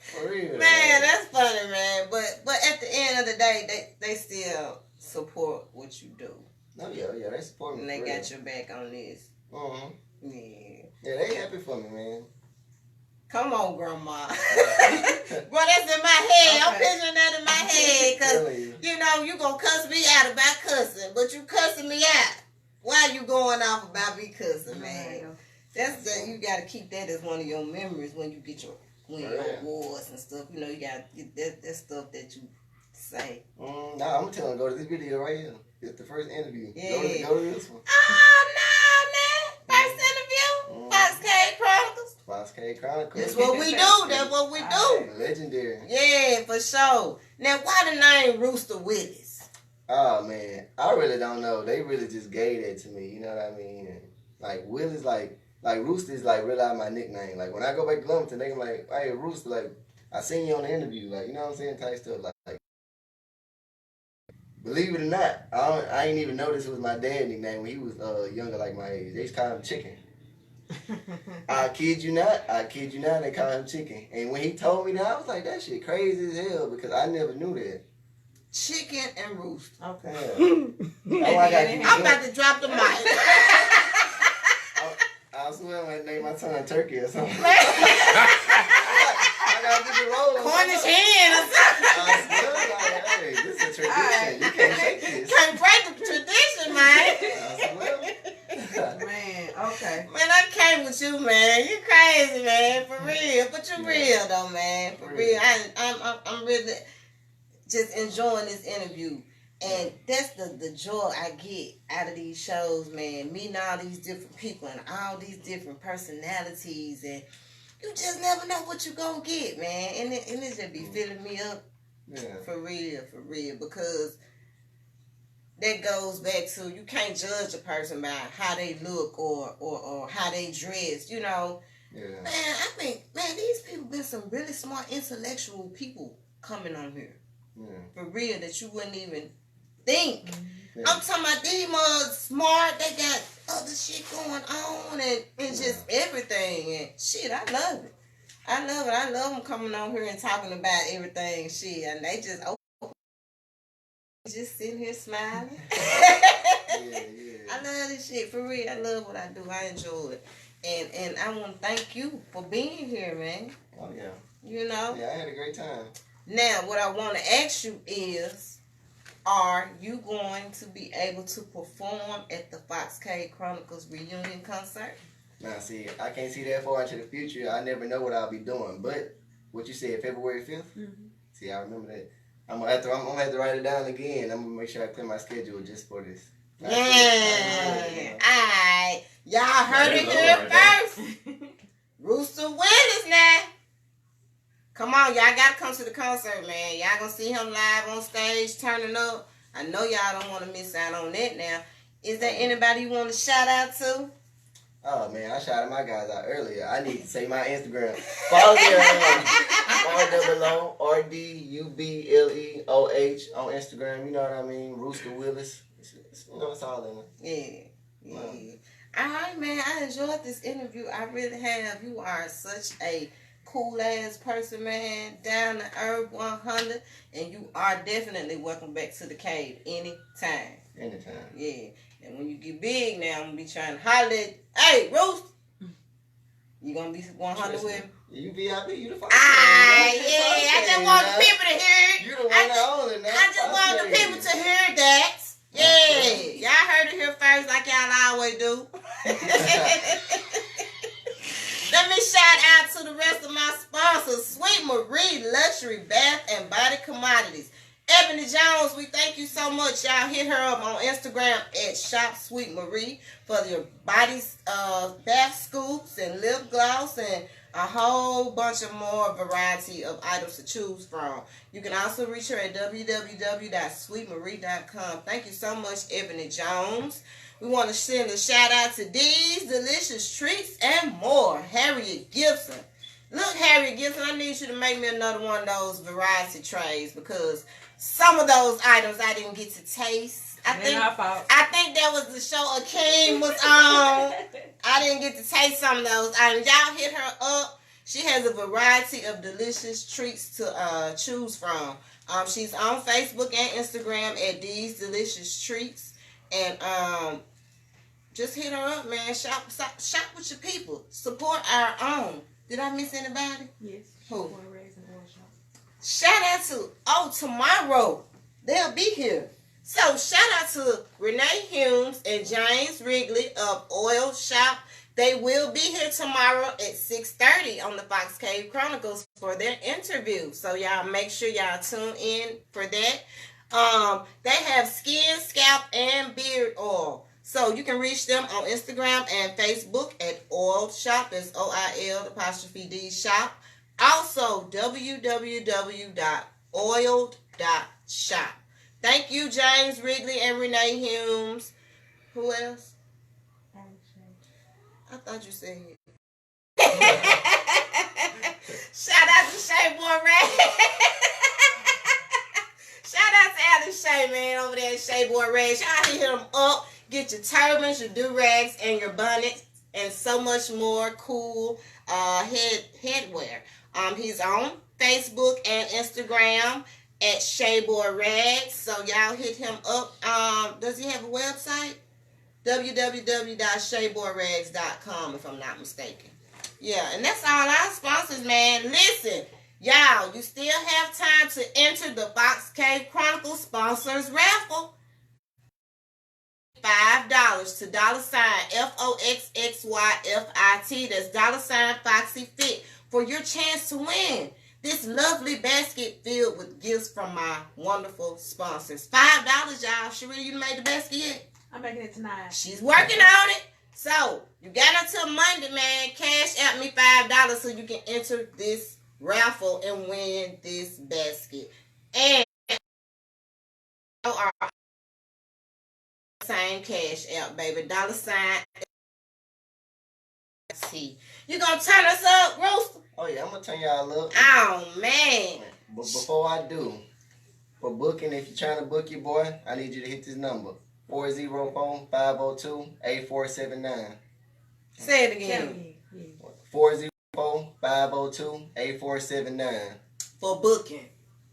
For real. Man, that's funny, man. But at the end of the day, they still support what you do. Oh yeah, they support me. And they got your back on this. Yeah, they happy for me, man. Come on, Grandma. Bro, that's in my head. Okay. I'm picturing that in my head. Because, you going to cuss me out about cussing. But you cussing me out. Why you going off about me cussing, man? You got to keep that as one of your memories when you get your awards and stuff. You got to get that stuff that you say. I'm going to tell them, go to this video right here. It's the first interview. Yeah. Go to this one. Oh, no, man. First interview. Fox K Chronicles. Fox K Chronicles. That's what we do. That's what we do. Legendary. Yeah, for sure. Now, why the name Roosta Willis? Oh, man. I really don't know. They really just gave that to me. You know what I mean? And, like, Willis, like Roosta is, like, really my nickname. Like, when I go back to Lumberton, they like, hey, Roosta, like, I seen you on the interview, like, you know what I'm saying, type stuff. Like believe it or not, I ain't even noticed it was my dad nickname when he was younger, like my age. They used to call him Chicken. I kid you not, they call him Chicken. And when he told me that, I was like, that shit crazy as hell because I never knew that. Chicken and Roosta. Okay. I'm about to drop the mic. I swear I'm going to name my son Turkey or something. I got to get the roll. Cornish hen or something. I swear, like, hey, this is a tradition. Right. You can't shake this. Can't break the tradition, man. I swear. Man, okay. Man, I came with you, man. You crazy, man. For real. But you real, though, man. For real. I'm really just enjoying this interview. And that's the joy I get out of these shows, man. Meeting all these different people and all these different personalities. And you just never know what you're going to get, man. And it just be filling me up. Yeah. For real. Because that goes back to you can't judge a person by how they look or how they dress, you know. Yeah. Man, I think, these people been some really smart, intellectual people coming on here. Yeah. For real, that you wouldn't even think. Yeah. I'm talking about these mugs smart, they got other shit going on and just everything. And shit, I love it. I love them coming on here and talking about everything, shit. And they just sitting here smiling. Yeah. I love this shit, for real. I love what I do. I enjoy it. And I want to thank you for being here, man. Oh, yeah. You know? Yeah, I had a great time. Now, what I want to ask you is, are you going to be able to perform at the Fox Cave Chronicles reunion concert? Now, see, I can't see that far into the future. I never know what I'll be doing. But what you said, February 5th? Mm-hmm. See, I remember that. I'm gonna have to write it down again. I'm gonna make sure I clear my schedule just for this. Yeah. Alright. Y'all heard it here first. Roosta Willis now. Come on, y'all gotta come to the concert, man. Y'all gonna see him live on stage turning up. I know y'all don't want to miss out on that now. Is there anybody you want to shout out to? Oh, man, I shouted my guys out earlier. I need to say my Instagram. Follow me RWORDUBLEOH on Instagram. You know what I mean? Roosta Willis. You know, it's all in it. Yeah. All right, man. I enjoyed this interview. I really have. You are such a cool-ass person, man. Down to earth 100. And you are definitely welcome back to the cave anytime. Anytime. Yeah. And when you get big now, I'm going to be trying to holler at, hey, Roost, you going to be 100 with me? You VIP, you the fuck. Yeah, I just want the people to hear it. You the one that owns it now. I just want the people to hear that. Yeah. Y'all heard it here first like y'all always do. Let me shout out to the rest of my sponsors, Sweet Marie Luxury Bath and Body Commodities. Ebony Jones, we thank you so much. Y'all hit her up on Instagram at Shop Sweet Marie for your body bath scoops and lip gloss and a whole bunch of more variety of items to choose from. You can also reach her at www.sweetmarie.com. Thank you so much, Ebony Jones. We want to send a shout out to These Delicious Treats and more. Harriet Gibson. Look, Harriet Gibson, I need you to make me another one of those variety trays because some of those items I didn't get to taste. I think that was the show Akeem was on. I didn't get to taste some of those items. Y'all hit her up. She has a variety of delicious treats to choose from. She's on Facebook and Instagram at These Delicious Treats. And just hit her up, man. Shop with your people. Support our own. Did I miss anybody? Yes. Who? Shout out to, tomorrow. They'll be here. So, shout out to Renee Humes and James Wrigley of Oil Shop. They will be here tomorrow at 6:30 on the Fox Cave Chronicles for their interview. So, y'all make sure y'all tune in for that. They have skin, scalp, and beard oil. So, you can reach them on Instagram and Facebook at Oil Shop. That's OIL''D shop. Also, www.oiled.shop. Thank you, James Wrigley and Renee Humes. Who else? I thought you said it. Shout out to Shay Boy Rag. Shout out to Alex Shay, man, over there at Shay Boy Rag. Shout out to hit him up. Get your turbans, your do-rags, and your bonnets, and so much more cool headwear. He's on Facebook and Instagram at Shay Boy Rags. So y'all hit him up. Does he have a website? www.shayboyrags.com, if I'm not mistaken. Yeah, and that's all our sponsors, man. Listen, y'all, you still have time to enter the Fox Cave Chronicles sponsors raffle. $5 to $FOXXYFIT. That's $Foxy Fit for your chance to win this lovely basket filled with gifts from my wonderful sponsors. $5, y'all. Sheree, you made the basket yet? I'm making it tonight. She's working on it. So you got until Monday, man. Cash out me $5 so you can enter this raffle and win this basket. And our same cash out, baby. $. You gonna turn us up, Roosta? Oh yeah, I'm gonna turn y'all up. Oh man. But before I do, for booking, if you're trying to book your boy, I need you to hit this number. 404-502-8479. Say it again. 404-502-8479. For booking.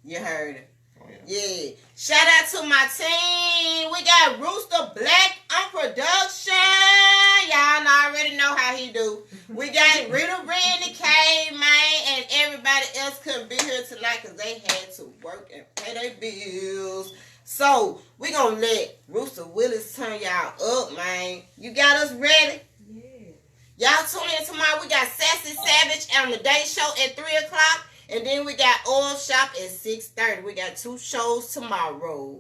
You heard it. Oh, yeah. Yeah. Shout out to my team. We got Roosta Black on production. Y'all already know how he do. We got Rita Brandy K, man, and everybody else couldn't be here tonight because they had to work and pay their bills. So, we going to let Roosta Willis turn y'all up, man. You got us ready? Yeah. Y'all tune in tomorrow. We got Sassy Savage on the day show at 3 o'clock. And then we got Oil Shop at 6:30. We got 2 shows tomorrow.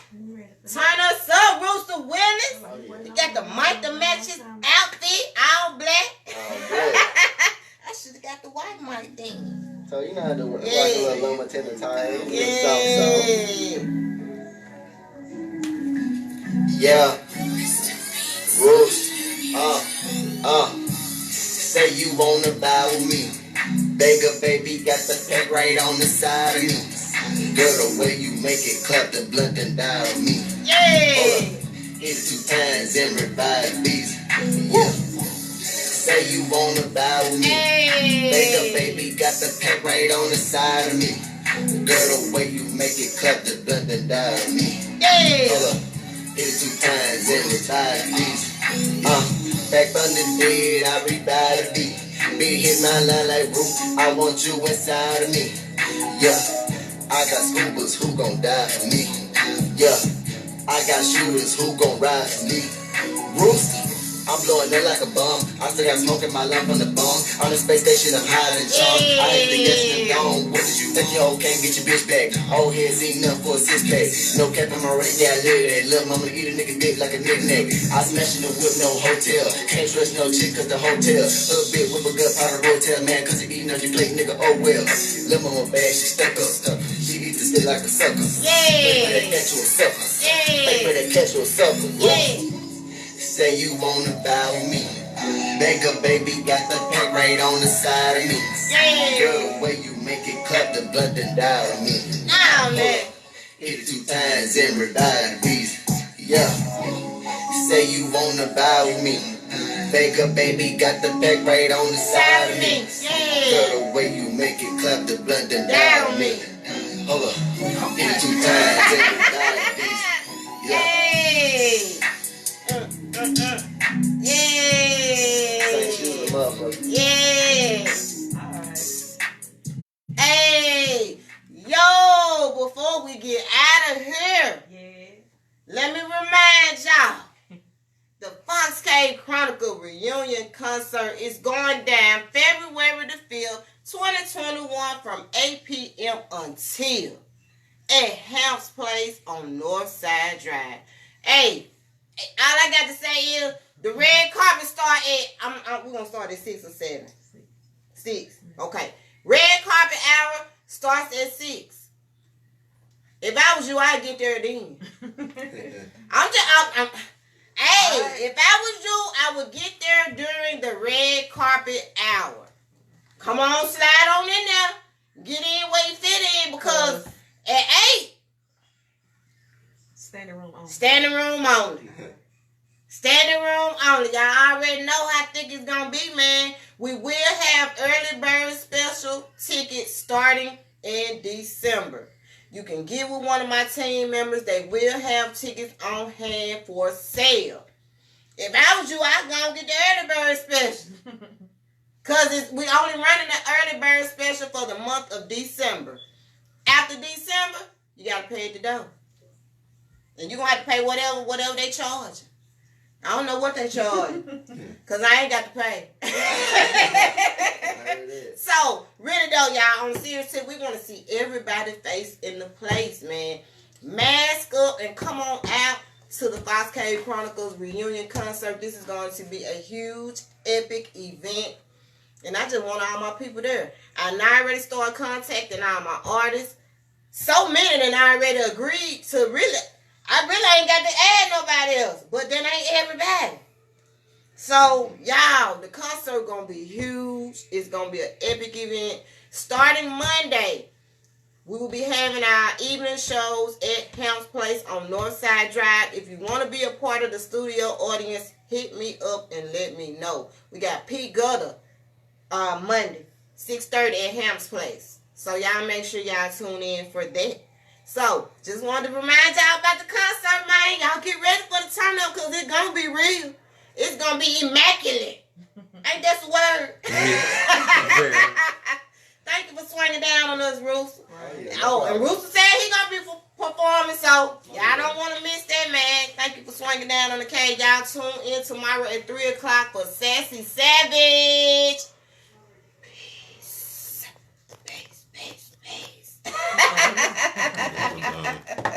Turn us up, Roosta Willis. Oh, yeah. You got the mic to match his outfit, all black. I should have got the white mic then. So you know how to work a Yeah. little Lumberton attire. Yeah. Roost. Say you wanna buy with me. Beggar baby got the pack right on the side of me. Girl, the way you make it clap the blunt and die with me. Yeah. Hit 2 times and revive beats. Yeah. Say you wanna buy with me. Beggar baby got the pack right on the side of me. Girl, the way you make it clap the blunt and die with me. Yeah. Hit it 2 times and revive beats. Back from the dead, I revive the beat. Be hit my line like Root, I want you inside of me. Yeah, I got scoopers who gon' die for me. Yeah, I got shooters who gon' ride for me. Roosta, I'm blowing up like a bomb. I still got smoke in my lamp on the bomb. On the space station, I'm hiding charm. I hit the gas and gone. What did you think your hoe can't get your bitch back? Old heads eating up for a 6-pack. No cap in my ring, yeah, I live that. Lil' mama eat a nigga dick like a knick-knack. I smash in the whip, no hotel. Can't trust no chick cause the hotel. Little bit whip a gut out of hotel, man, cause you eating up your plate, nigga, oh well. Lil' mama bad, she stuck up. She eat the stick like a sucker. Wait for that catch you a sucker. Wait for that catch you a sucker. Say you wanna buy with me. Beggar baby got the pack right on the side of me. Girl, the way you make it clap the blunt and die with me. Hit it 2 times and revive beats. Yeah. Say you wanna buy with me. Beggar baby got the pack right on the side of me. Girl, the way you make it clap the blunt and die with me. Hold up. Hit it 2 times and revive beats. Yeah. Yeah. Alright. Hey, yo, before we get out of here, let me remind y'all, the Fox Cave Chronicle reunion concert is going down February the 5th, 2021 from 8 p.m. until at Hamps Place on Northside Drive. Hey, all I got to say is the red carpet start at, we're going to start at 6 or 7. 6. Okay. Red carpet hour starts at 6. If I was you, I'd get there then. If I was you, I would get there during the red carpet hour. Come on, slide on in there. Get in where you fit in because at 8, Standing room only. standing room only. Standing room only. Y'all already know how thick it's going to be, man. We will have early bird special tickets starting in December. You can get with one of my team members. They will have tickets on hand for sale. If I was you, I'd go get the early bird special. Because we only running the early bird special for the month of December. After December, you got to pay at the door. And you're going to have to pay whatever they charge. I don't know what they charge. Because I ain't got to pay. So, really though, y'all, on the serious tip, we want to see everybody's face in the place, man. Mask up and come on out to the Fox Cave Chronicles reunion concert. This is going to be a huge, epic event. And I just want all my people there. I already started contacting all my artists. So many that I already agreed to really. I really ain't got to add nobody else. But then ain't everybody. So, y'all, the concert going to be huge. It's going to be an epic event. Starting Monday, we will be having our evening shows at Helms Place on Northside Drive. If you want to be a part of the studio audience, hit me up and let me know. We got Pete Gutter Monday, 6:30 at Helms Place. So, y'all make sure y'all tune in for that. So, just wanted to remind y'all about the concert, man. Y'all get ready for the turn up because it's going to be real. It's going to be immaculate. Ain't that the word? Thank you for swinging down on us, Roosta. And Roosta said he going to be performing, so y'all don't want to miss that, man. Thank you for swinging down on the cage. Y'all tune in tomorrow at 3 o'clock for Sassy Savage. Peace. Peace. That was,